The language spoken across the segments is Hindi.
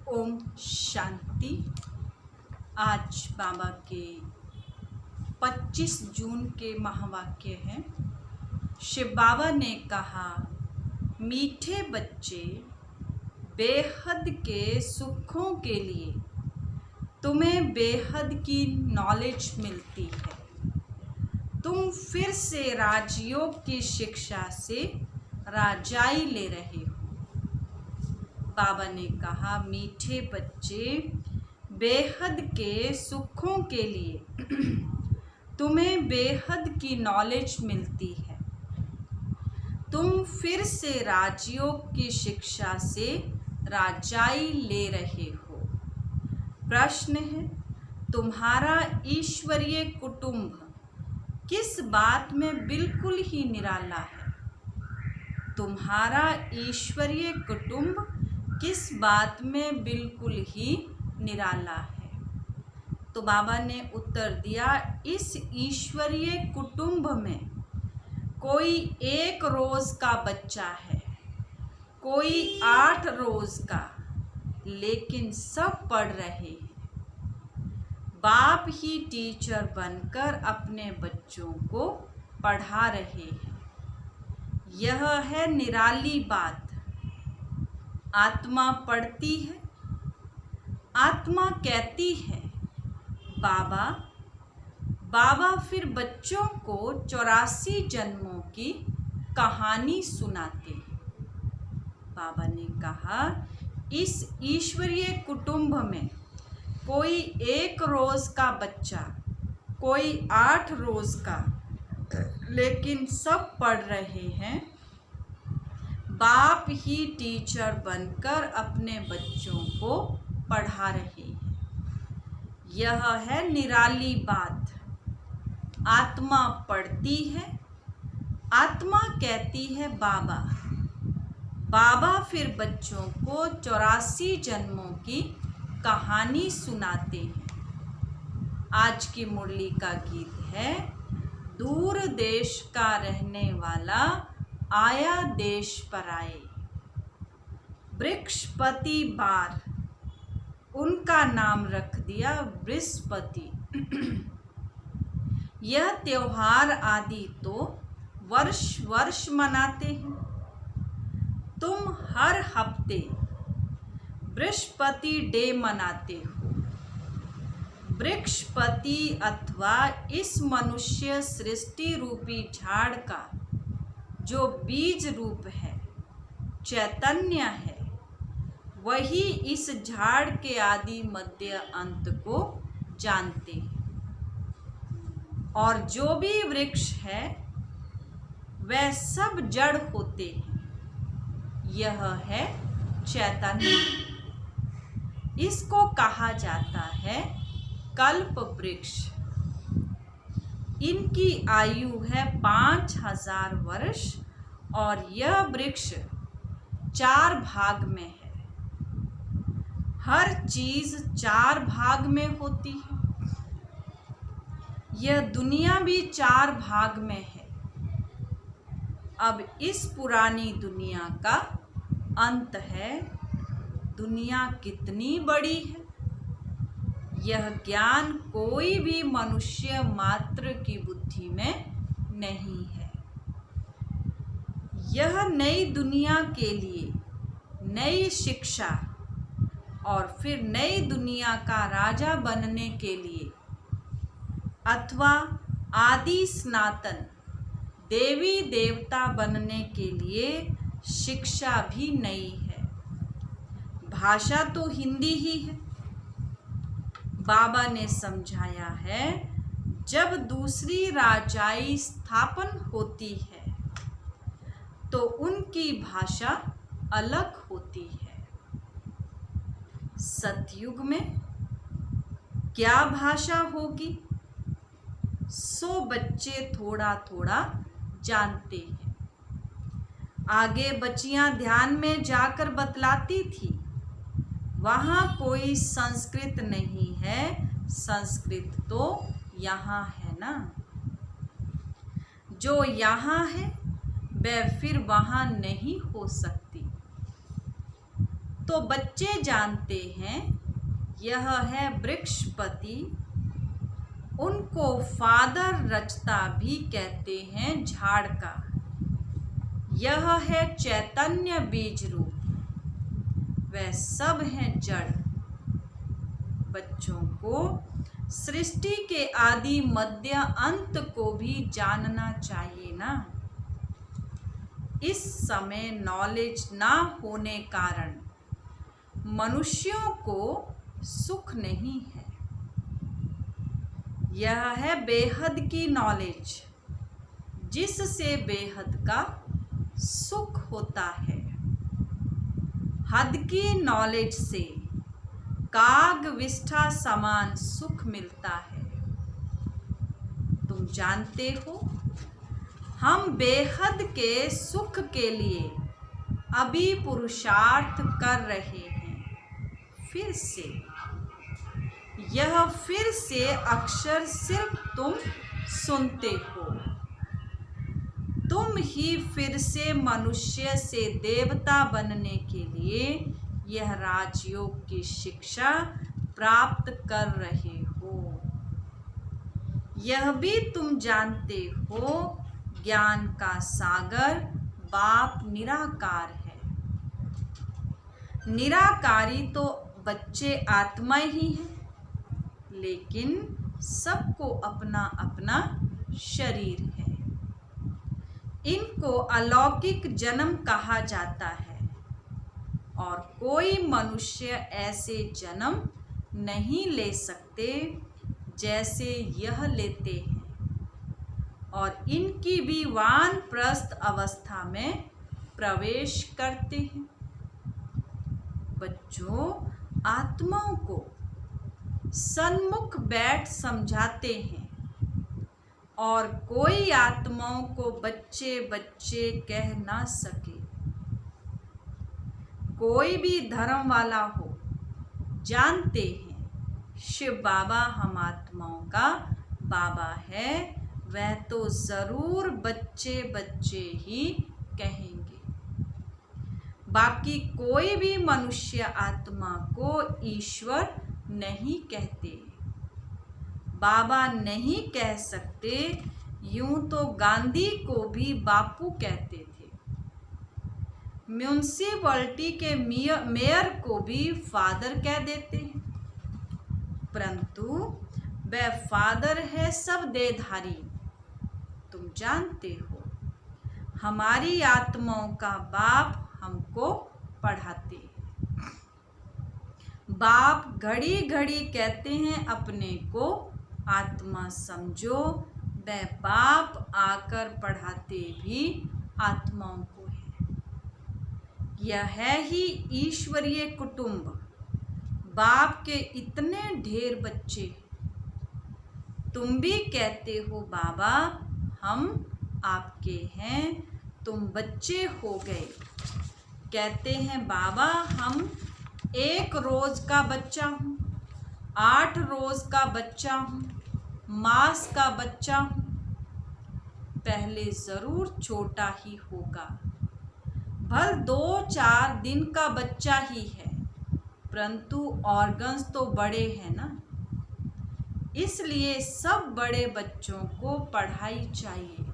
ओम शांति। आज बाबा के 25 जून के महावाक्य हैं। शिव बाबा ने कहा, मीठे बच्चे, बेहद के सुखों के लिए तुम्हें बेहद की नॉलेज मिलती है। तुम फिर से राजयोग की शिक्षा से राजाई ले रहे हो। बाबा ने कहा, मीठे बच्चे, बेहद के सुखों के लिए तुम्हें बेहद की नॉलेज मिलती है। तुम फिर से राजयोग की शिक्षा से राजाई ले रहे हो। प्रश्न है, तुम्हारा ईश्वरीय कुटुंब किस बात में बिल्कुल ही निराला है? तुम्हारा ईश्वरीय कुटुंब किस बात में बिल्कुल ही निराला है? तो बाबा ने उत्तर दिया, इस ईश्वरीय कुटुंब में कोई 1 रोज का बच्चा है, कोई 8 रोज का, लेकिन सब पढ़ रहे हैं। बाप ही टीचर बनकर अपने बच्चों को पढ़ा रहे हैं। यह है निराली बात। आत्मा पढ़ती है, आत्मा कहती है बाबा। बाबा फिर बच्चों को 84 जन्मों की कहानी सुनाते हैं। बाबा ने कहा, इस ईश्वरीय कुटुंब में कोई 1 रोज का बच्चा, कोई 8 रोज का, लेकिन सब पढ़ रहे हैं। बाप ही टीचर बनकर अपने बच्चों को पढ़ा रहे हैं। यह है निराली बात। आत्मा पढ़ती है, आत्मा कहती है बाबा। बाबा फिर बच्चों को 84 जन्मों की कहानी सुनाते हैं। आज की मुरली का गीत है, दूर देश का रहने वाला आया देश पर आए। वृक्षपति बार, उनका नाम रख दिया बृहस्पति। यह त्योहार आदि तो वर्ष वर्ष मनाते हैं। तुम हर हफ्ते बृहस्पति डे मनाते हो। वृक्षपति अथवा इस मनुष्य सृष्टि रूपी झाड़ का जो बीज रूप है, चैतन्य है, वही इस झाड़ के आदि मध्य अंत को जानते हैं। और जो भी वृक्ष है वह सब जड़ होते हैं। यह है चैतन्य। इसको कहा जाता है कल्प वृक्ष। इनकी आयु है 5000 वर्ष और यह वृक्ष 4 भाग में है। हर चीज 4 भाग में होती है। यह दुनिया भी 4 भाग में है। अब इस पुरानी दुनिया का अंत है। दुनिया कितनी बड़ी है, यह ज्ञान कोई भी मनुष्य मात्र की बुद्धि में नहीं है। यह नई दुनिया के लिए नई शिक्षा और फिर नई दुनिया का राजा बनने के लिए अथवा आदि सनातन देवी देवता बनने के लिए शिक्षा भी नई है। भाषा तो हिंदी ही है। बाबा ने समझाया है, जब दूसरी राजाई स्थापन होती है तो उनकी भाषा अलग होती है। सतयुग में क्या भाषा होगी, सो बच्चे थोड़ा थोड़ा जानते हैं। आगे बच्चियां ध्यान में जाकर बतलाती थी, वहाँ कोई संस्कृत नहीं है, संस्कृत तो यहाँ है ना। जो यहाँ है वह फिर वहाँ नहीं हो सकती। तो बच्चे जानते हैं यह है वृक्षपति। उनको फादर रचता भी कहते हैं झाड़ का। यह है चैतन्य बीज रूप, वह सब हैं जड़। बच्चों को सृष्टि के आदि मध्य अंत को भी जानना चाहिए ना। इस समय नॉलेज ना होने कारण मनुष्यों को सुख नहीं है। यह है बेहद की नॉलेज, जिससे बेहद का सुख होता है। हद की नॉलेज से काग विष्ठा समान सुख मिलता है। तुम जानते हो हम बेहद के सुख के लिए अभी पुरुषार्थ कर रहे हैं। फिर से यह फिर से अक्षर सिर्फ तुम सुनते हो। तुम ही फिर से मनुष्य से देवता बनने के लिए यह राजयोग की शिक्षा प्राप्त कर रहे हो। यह भी तुम जानते हो ज्ञान का सागर बाप निराकार है। निराकारी तो बच्चे आत्मा ही हैं, लेकिन सबको अपना अपना शरीर है। इनको अलौकिक जन्म कहा जाता है और कोई मनुष्य ऐसे जन्म नहीं ले सकते जैसे यह लेते हैं, और इनकी भी वानप्रस्थ अवस्था में प्रवेश करते हैं। बच्चों, आत्माओं को सन्मुख बैठ समझाते हैं और कोई आत्माओं को बच्चे बच्चे कह ना सके। कोई भी धर्म वाला हो, जानते हैं शिव बाबा हम आत्माओं का बाबा है, वह तो जरूर बच्चे बच्चे ही कहेंगे। बाकी कोई भी मनुष्य आत्मा को ईश्वर नहीं कहते, बाबा नहीं कह सकते। यूं तो गांधी को भी बापू कहते थे, म्यूनिसिपैलिटी के मेयर को भी फादर कह देते हैं, परंतु वह फादर है सब देहधारी। तुम जानते हो हमारी आत्माओं का बाप हमको पढ़ाते हैं। बाप घड़ी घड़ी कहते हैं अपने को आत्मा समझो, वह बाप आकर पढ़ाते भी आत्माओं को है। यह है ही ईश्वरीय कुटुंब। बाप के इतने ढेर बच्चे, तुम भी कहते हो बाबा हम आपके हैं, तुम बच्चे हो गए। कहते हैं बाबा हम 1 रोज का बच्चा हूँ, 8 रोज का बच्चा हूँ, मास का बच्चा हूँ। पहले जरूर छोटा ही होगा, भल 2-4 दिन का बच्चा ही है, परंतु ऑर्गन्स तो बड़े हैं ना। इसलिए सब बड़े बच्चों को पढ़ाई चाहिए।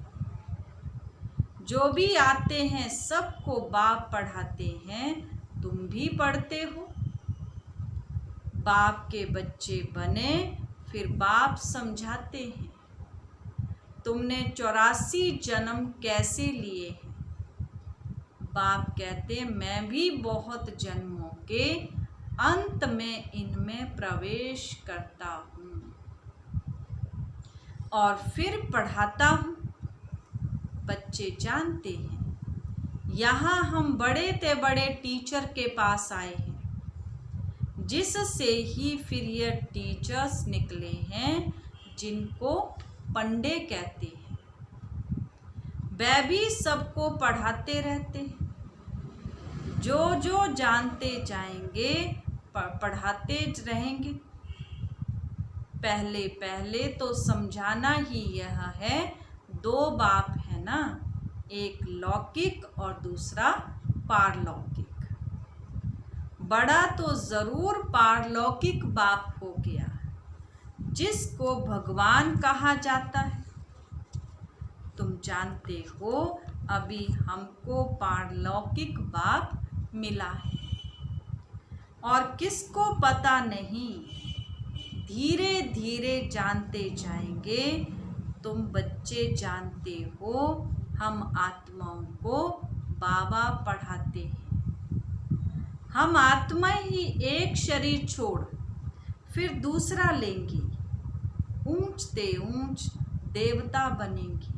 जो भी आते हैं सबको बाप पढ़ाते हैं, तुम भी पढ़ते हो। बाप के बच्चे बने फिर बाप समझाते हैं तुमने 84 जन्म कैसे लिए हैं। बाप कहते मैं भी बहुत जन्मों के अंत में इनमें प्रवेश करता हूँ और फिर पढ़ाता हूँ। बच्चे जानते हैं यहाँ हम बड़े ते बड़े टीचर के पास आए हैं, जिससे ही फिर ये टीचर्स निकले हैं जिनको पंडे कहते हैं। वह भी सबको पढ़ाते रहते हैं। जो जो जानते जाएंगे पढ़ाते रहेंगे। पहले पहले तो समझाना ही यह है, 2 बाप है ना, एक लौकिक और दूसरा पारलौकिक। बड़ा तो जरूर पारलौकिक बाप हो गया, जिसको भगवान कहा जाता है। तुम जानते हो अभी हमको पारलौकिक बाप मिला है, और किसको पता नहीं, धीरे धीरे जानते जाएंगे। तुम बच्चे जानते हो हम आत्माओं को बाबा पढ़ाते हैं। हम आत्मा ही एक शरीर छोड़ फिर दूसरा लेंगी, ऊंचते ऊंच देवता बनेंगी।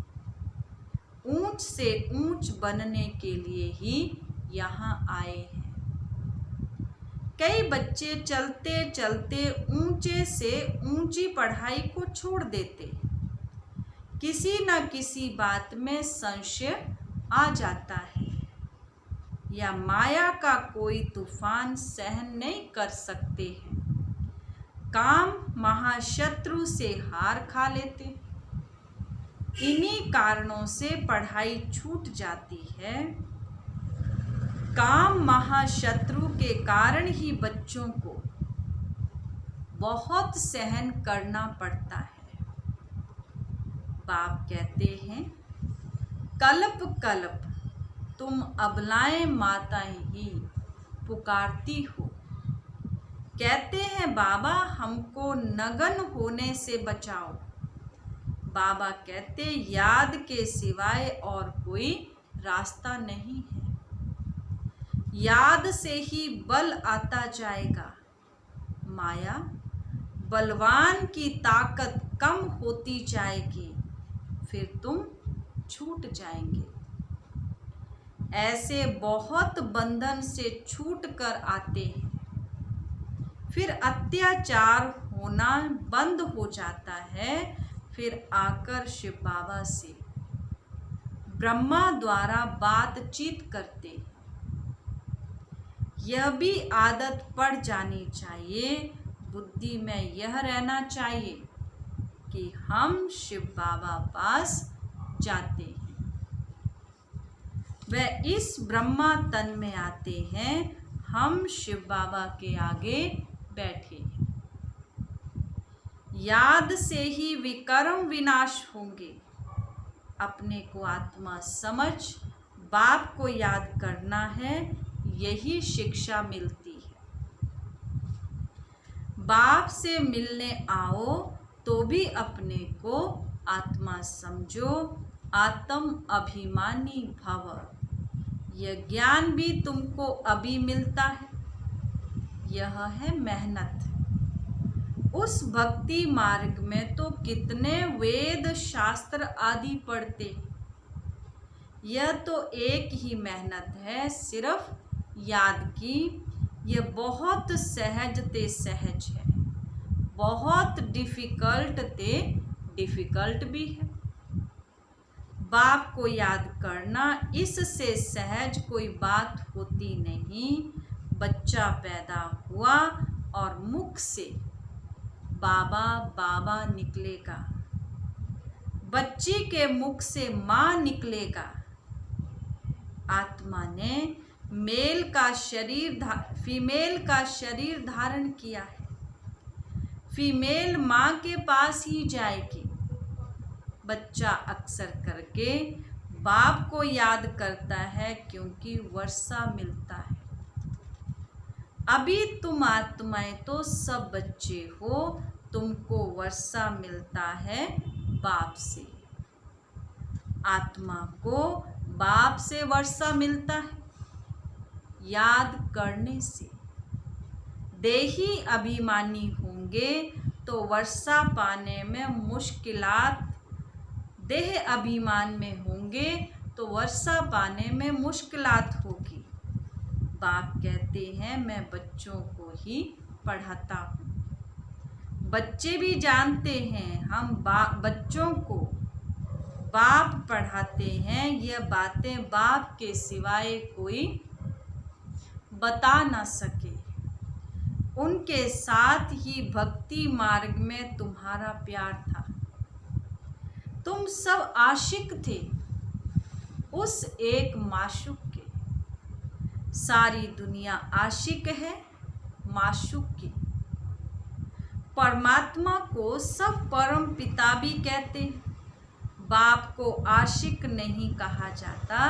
ऊंच से ऊंच बनने के लिए ही यहाँ आए हैं। कई बच्चे चलते चलते ऊंचे से ऊंची पढ़ाई को छोड़ देते। किसी न किसी बात में संशय आ जाता है, या माया का कोई तूफान सहन नहीं कर सकते हैं। काम महाशत्रु से हार खा लेते। इन्हीं कारणों से पढ़ाई छूट जाती है। काम महाशत्रु के कारण ही बच्चों को बहुत सहन करना पड़ता है। बाप कहते हैं, कल्प कल्प तुम अबलाएं माताएं ही पुकारती हो। कहते हैं बाबा हमको नगन होने से बचाओ। बाबा कहते याद के सिवाय और कोई रास्ता नहीं है। याद से ही बल आता जाएगा। माया बलवान की ताकत कम होती जाएगी, फिर तुम छूट जाएंगे। ऐसे बहुत बंधन से छूट कर आते हैं, फिर अत्याचार होना बंद हो जाता है। फिर आकर शिव बाबा से ब्रह्मा द्वारा बातचीत करते। यह भी आदत पड़ जानी चाहिए, बुद्धि में यह रहना चाहिए कि हम शिव बाबा पास जाते हैं। वह इस ब्रह्मा तन में आते हैं, हम शिव बाबा के आगे बैठे हैं। याद से ही विकर्म विनाश होंगे। अपने को आत्मा समझ बाप को याद करना है, यही शिक्षा मिलती है। बाप से मिलने आओ तो भी अपने को आत्मा समझो, आत्म अभिमानी भव। यह ज्ञान भी तुमको अभी मिलता है। यह है मेहनत। उस भक्ति मार्ग में तो कितने वेद शास्त्र आदि पढ़ते। यह तो एक ही मेहनत है, सिर्फ याद की। यह बहुत सहज ते सहज है, बहुत डिफ़िकल्ट ते डिफ़िकल्ट भी है। बाप को याद करना, इससे सहज कोई बात होती नहीं। बच्चा पैदा हुआ और मुख से बाबा बाबा निकलेगा, बच्ची के मुख से माँ निकलेगा। आत्मा ने फीमेल का शरीर धारण किया है। फीमेल माँ के पास ही जाएगी। बच्चा अक्सर करके बाप को याद करता है, क्योंकि वर्षा मिलता है। अभी तुम आत्माएं तो सब बच्चे हो, तुमको वर्षा मिलता है बाप से। आत्मा को बाप से वर्षा मिलता है, याद करने से। देही अभिमानी होंगे तो वर्षा पाने में मुश्किलात, देह अभिमान में होंगे तो वर्षा पाने में मुश्किलात होगी। बाप कहते हैं मैं बच्चों को ही पढ़ाता हूँ। बच्चे भी जानते हैं हम बच्चों को बाप पढ़ाते हैं। यह बातें बाप के सिवाय कोई बता ना सके। उनके साथ ही भक्ति मार्ग में तुम्हारा प्यार था। तुम सब आशिक थे उस एक माशूक के। सारी दुनिया आशिक है माशूक की। परमात्मा को सब परम पिता भी कहते हैं। बाप को आशिक नहीं कहा जाता।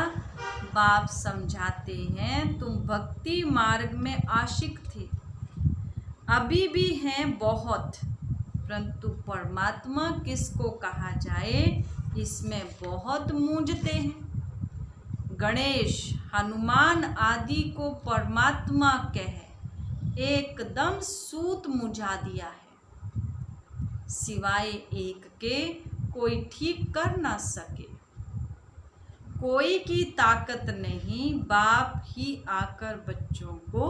बाप समझाते हैं तुम भक्ति मार्ग में आशिक थे, अभी भी हैं बहुत, परंतु परमात्मा किसको कहा जाए इसमें बहुत मूंझते हैं। गणेश हनुमान आदि को परमात्मा कह एकदम सूत मुझा दिया है। सिवाय एक के कोई ठीक कर ना सके। कोई की ताकत नहीं, बाप ही आकर बच्चों को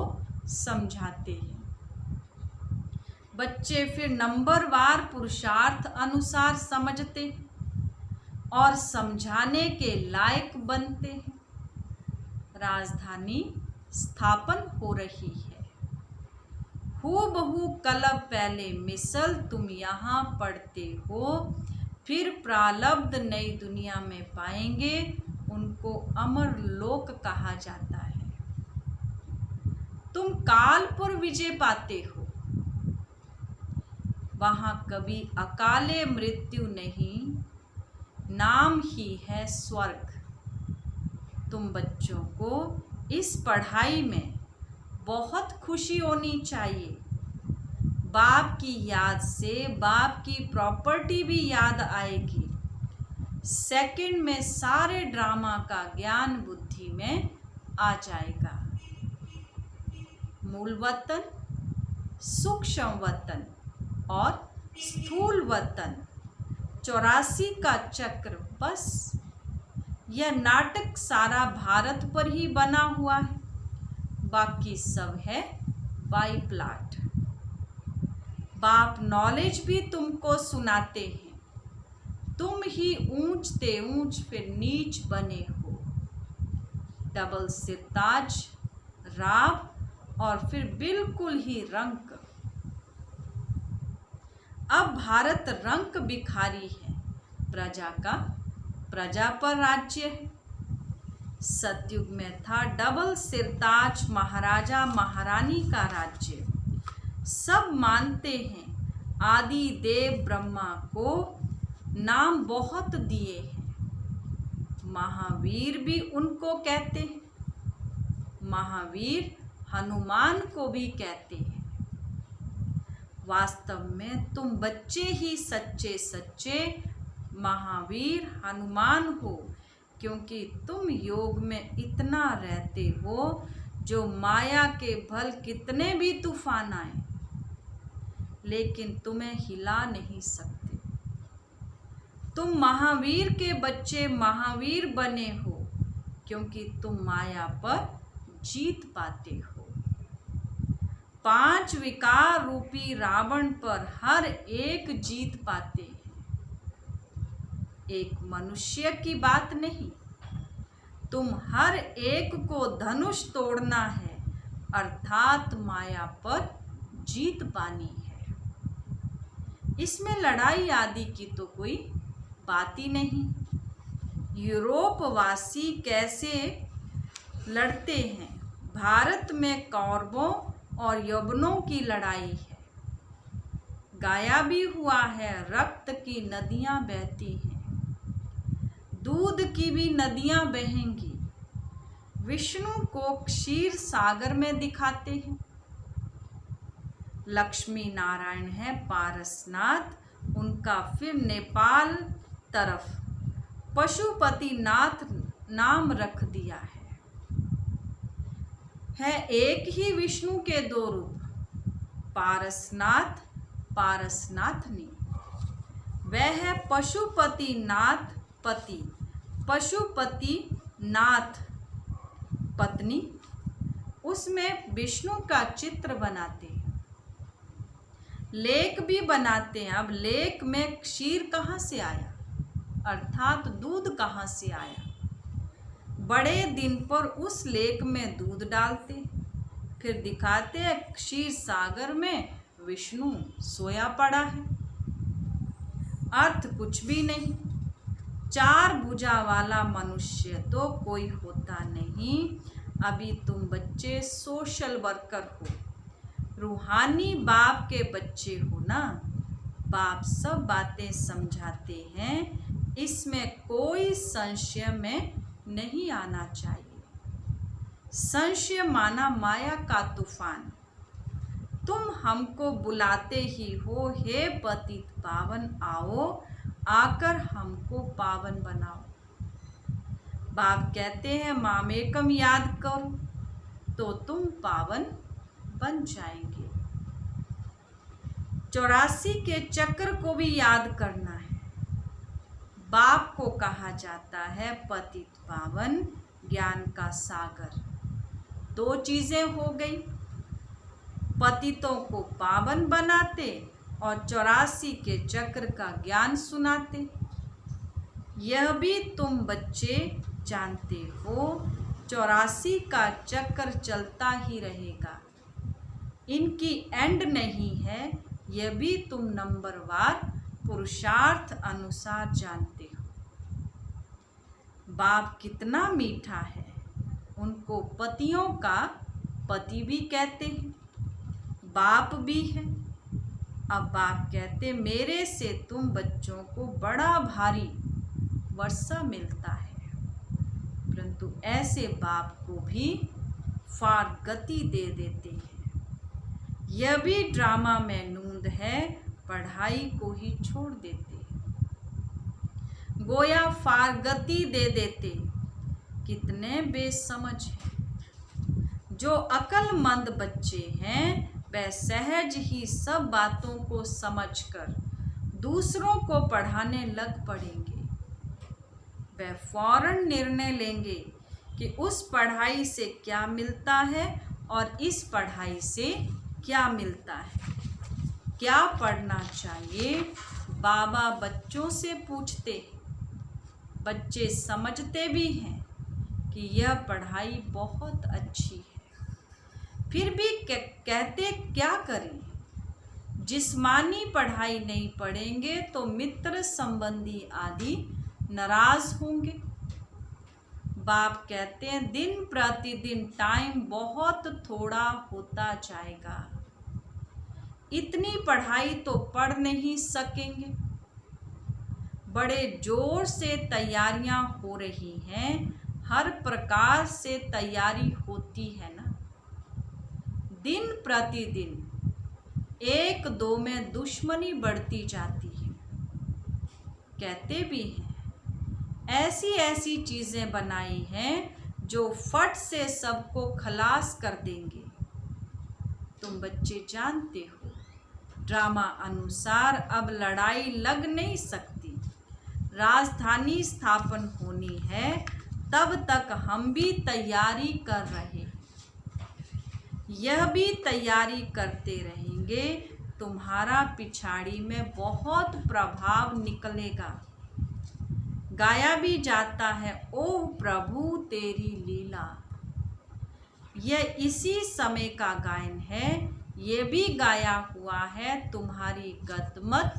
समझाते हैं। बच्चे फिर नंबरवार पुरुषार्थ अनुसार समझते हैं और समझाने के लायक बनते हैं। राजधानी स्थापन हो रही है। हूबहू कलब पहले मिसल तुम यहाँ पढ़ते हो, फिर प्रारब्ध नई दुनिया में पाएंगे, उनको अमर लोक कहा जाता है। तुम काल पर विजय पाते हो, वहाँ कभी अकाले मृत्यु नहीं, नाम ही है स्वर्ग। तुम बच्चों को इस पढ़ाई में बहुत खुशी होनी चाहिए। बाप की याद से बाप की प्रॉपर्टी भी याद आएगी। सेकंड में सारे ड्रामा का ज्ञान बुद्धि में आ जाएगा। मूल वतन, सूक्ष्म वतन और स्थूल वतन 84 का चक्र, बस यह नाटक सारा भारत पर ही बना हुआ है, बाकी सब है बाई प्लाट। बाप नॉलेज भी तुमको सुनाते हैं, तुम ही ऊंचते ऊंच फिर नीच बने हो। डबल सिरताज, राव और फिर बिल्कुल ही रंक। अब भारत रंक भिखारी है, प्रजा का प्रजा पर राज्य है। सतयुग में था डबल सिरताज, महाराजा महारानी का राज्य। सब मानते हैं आदि देव ब्रह्मा को नाम बहुत दिए हैं। महावीर भी उनको कहते हैं, महावीर हनुमान को भी कहते हैं। वास्तव में तुम बच्चे ही सच्चे सच्चे महावीर हनुमान हो, क्योंकि तुम योग में इतना रहते हो जो माया के भल कितने भी तूफान आए, लेकिन तुम्हें हिला नहीं सकते। तुम महावीर के बच्चे महावीर बने हो, क्योंकि तुम माया पर जीत पाते हो। 5 विकार रूपी रावण पर हर एक जीत पाते हैं। एक मनुष्य की बात नहीं, तुम हर एक को धनुष तोड़ना है, अर्थात माया पर जीत पानी है। इसमें लड़ाई आदि की तो कोई बात ही नहीं। यूरोप वासी कैसे लड़ते हैं, भारत में कौरवों और यवनों की लड़ाई है। गाया भी हुआ है, रक्त की नदियां बहती हैं, दूध की भी नदियां बहेंगी। विष्णु को क्षीर सागर में दिखाते हैं। लक्ष्मी नारायण है पारसनाथ, उनका फिर नेपाल तरफ पशुपतिनाथ नाम रख दिया है एक ही विष्णु के 2 रूप, पारसनाथ पारसनाथनी। वह है पशुपतिनाथ पति, पशुपतिनाथ पत्नी। उसमें विष्णु का चित्र बनाते हैं, लेक भी बनाते हैं। अब लेक में क्षीर कहाँ से आया, अर्थात दूध कहाँ से आया। बड़े दिन पर उस लेक में दूध डालते, फिर दिखाते हैं क्षीर सागर में विष्णु सोया पड़ा है। अर्थ कुछ भी नहीं। 4 भुजा वाला मनुष्य तो कोई होता नहीं, अभी तुम बच्चे सोशल वर्कर हो, रूहानी बाप के बच्चे हो ना। बाप सब बातें समझाते हैं, इसमें कोई संशय में नहीं आना चाहिए। संशय माना माया का तूफान। तुम हमको बुलाते ही हो, हे पतित पावन आओ, आकर हमको पावन बनाओ। बाप कहते हैं मामेकम याद करो तो तुम पावन बन जाएंगे। 84 के चक्र को भी याद करना है। बाप को कहा जाता है पतित पावन, ज्ञान का सागर। दो चीजें हो गई, पतितों को पावन बनाते और 84 के चक्र का ज्ञान सुनाते। यह भी तुम बच्चे जानते हो, 84 का चक्र चलता ही रहेगा, इनकी एंड नहीं है। यह भी तुम नंबरवार पुरुषार्थ अनुसार जानते हो। बाप कितना मीठा है, उनको पतियों का पति भी कहते हैं, बाप भी है। अब बाप कहते मेरे से तुम बच्चों को बड़ा भारी वर्षा मिलता है, परंतु ऐसे बाप को भी फार गति दे देते हैं। यह भी ड्रामा में नूंद है, पढ़ाई को ही छोड़ देते हैं, गोया फार गति दे देते। कितने बेसमझ हैं। जो अक्लमंद बच्चे हैं वह सहज ही सब बातों को समझकर दूसरों को पढ़ाने लग पड़ेंगे। वह फौरन निर्णय लेंगे कि उस पढ़ाई से क्या मिलता है और इस पढ़ाई से क्या मिलता है, क्या पढ़ना चाहिए। बाबा बच्चों से पूछते, बच्चे समझते भी हैं कि यह पढ़ाई बहुत अच्छी है, फिर भी कहते क्या करें। जिस्मानी पढ़ाई नहीं पढ़ेंगे तो मित्र संबंधी आदि नाराज होंगे। बाप कहते हैं दिन प्रतिदिन टाइम बहुत थोड़ा होता जाएगा, इतनी पढ़ाई तो पढ़ नहीं सकेंगे। बड़े जोर से तैयारियां हो रही हैं, हर प्रकार से तैयारी होती है ना। दिन प्रतिदिन एक दो में दुश्मनी बढ़ती जाती है। कहते भी हैं ऐसी ऐसी चीजें बनाई हैं जो फट से सबको खलास कर देंगे। तुम बच्चे जानते हो ड्रामा अनुसार अब लड़ाई लग नहीं सकती। राजधानी स्थापन होनी है, तब तक हम भी तैयारी कर रहे हैं, यह भी तैयारी करते रहेंगे। तुम्हारा पिछाड़ी में बहुत प्रभाव निकलेगा। गाया भी जाता है ओह प्रभु तेरी लीला। यह इसी समय का गायन है। ये भी गाया हुआ है तुम्हारी गतमत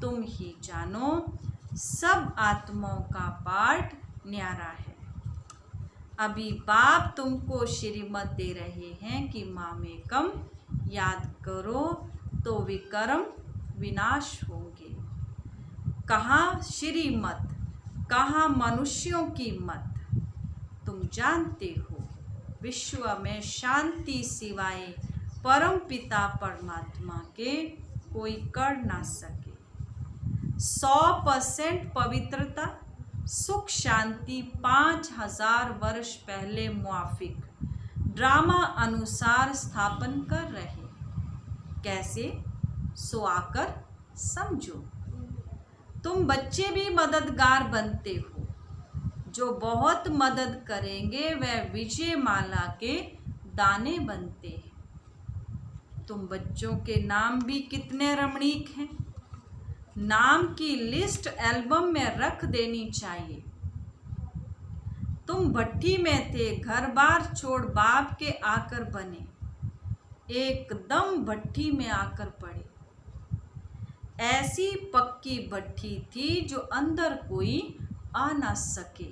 तुम ही जानो, सब आत्माओं का पाठ न्यारा है। अभी बाप तुमको श्रीमत दे रहे हैं कि मामेकम याद करो तो विकर्म विनाश होंगे। कहाँ श्रीमत, कहाँ मनुष्यों की मत। तुम जानते हो विश्व में शांति सिवाय परम पिता परमात्मा के कोई कर ना सके। 100% पवित्रता सुख शांति 5000 वर्ष पहले मुआफिक ड्रामा अनुसार स्थापन कर रहे। कैसे, सो आकर समझो। तुम बच्चे भी मददगार बनते हो। जो बहुत मदद करेंगे वह विजय माला के दाने बनते हैं। तुम बच्चों के नाम भी कितने रमणीक हैं। नाम की लिस्ट एल्बम में रख देनी चाहिए। तुम भट्टी में थे, घर बार छोड़ बाप के आकर बने, एकदम भट्टी में आकर पड़े। ऐसी पक्की भट्टी थी जो अंदर कोई आ ना सके।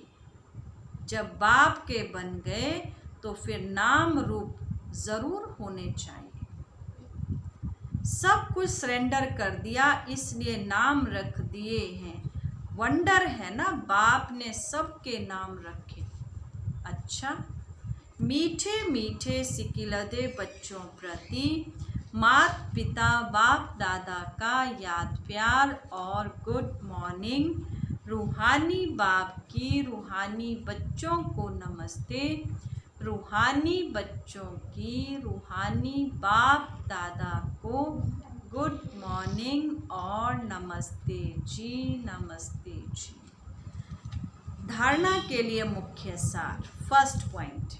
जब बाप के बन गए तो फिर नाम रूप जरूर होने चाहिए। सब कुछ सरेंडर कर दिया इसलिए नाम रख दिए हैं। वंडर है ना, बाप ने सबके नाम रखे। अच्छा, मीठे मीठे सिकिलदे बच्चों प्रति मात पिता बाप दादा का याद प्यार और गुड मॉर्निंग। रूहानी बाप की रूहानी बच्चों को नमस्ते। रूहानी बच्चों की रूहानी बाप दादा को गुड मॉर्निंग और नमस्ते जी, नमस्ते जी। धारणा के लिए मुख्य सार। फर्स्ट पॉइंट,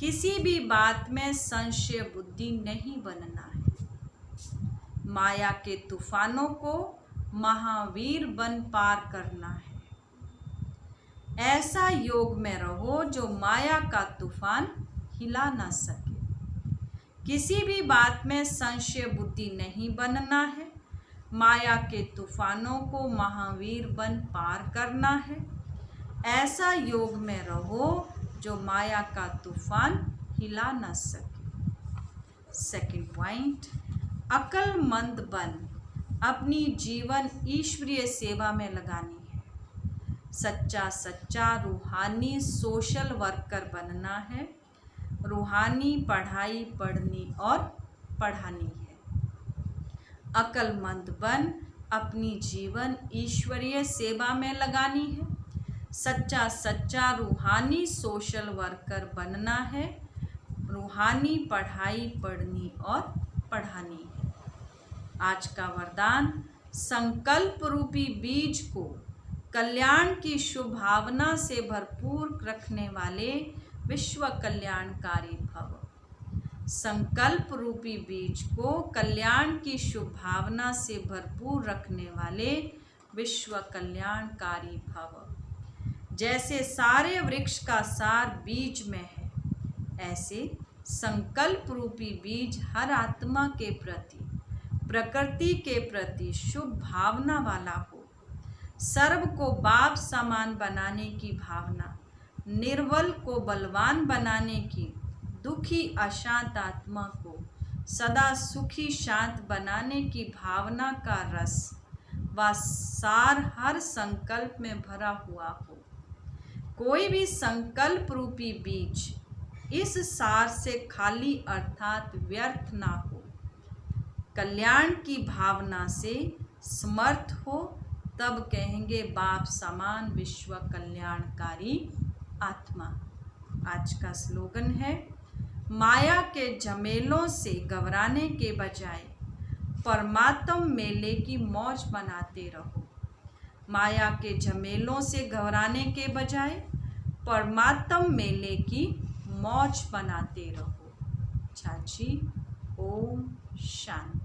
किसी भी बात में संशय बुद्धि नहीं बनना है। माया के तूफानों को महावीर बन पार करना है। ऐसा योग में रहो जो माया का तूफान हिला ना सके। किसी भी बात में संशय बुद्धि नहीं बनना है। माया के तूफानों को महावीर बन पार करना है। ऐसा योग में रहो जो माया का तूफान हिला ना सके। सेकंड पॉइंट, अक्लमंद बन अपनी जीवन ईश्वरीय सेवा में लगानी है। सच्चा रूहानी सोशल वर्कर बनना है। रूहानी पढ़ाई पढ़नी और पढ़ानी है। अक्लमंद बन अपनी जीवन ईश्वरीय सेवा में लगानी है। सच्चा रूहानी सोशल वर्कर बनना है। रूहानी पढ़ाई पढ़नी और पढ़ानी है। आज का वरदान, संकल्प रूपी बीज को कल्याण की शुभ भावना से भरपूर रखने वाले विश्व कल्याणकारी भव। संकल्प रूपी बीज को कल्याण की शुभ भावना से भरपूर रखने वाले विश्व कल्याणकारी भव। जैसे सारे वृक्ष का सार बीज में है, ऐसे संकल्प रूपी बीज हर आत्मा के प्रति, प्रकृति के प्रति शुभ भावना वाला हो। सर्व को बाप समान बनाने की भावना, निर्बल को बलवान बनाने की, दुखी अशांत आत्मा को सदा सुखी शांत बनाने की भावना का रस व सार हर संकल्प में भरा हुआ हो। कोई भी संकल्प रूपी बीज इस सार से खाली अर्थात व्यर्थ ना हो। कल्याण की भावना से समर्थ हो, तब कहेंगे बाप समान विश्व कल्याणकारी आत्मा। आज का स्लोगन है, माया के झमेलों से घबराने के बजाय परमात्म मेले की मौज बनाते रहो। माया के झमेलों से घबराने के बजाय परमात्म मेले की मौज बनाते रहो। चाची, ओम शांति।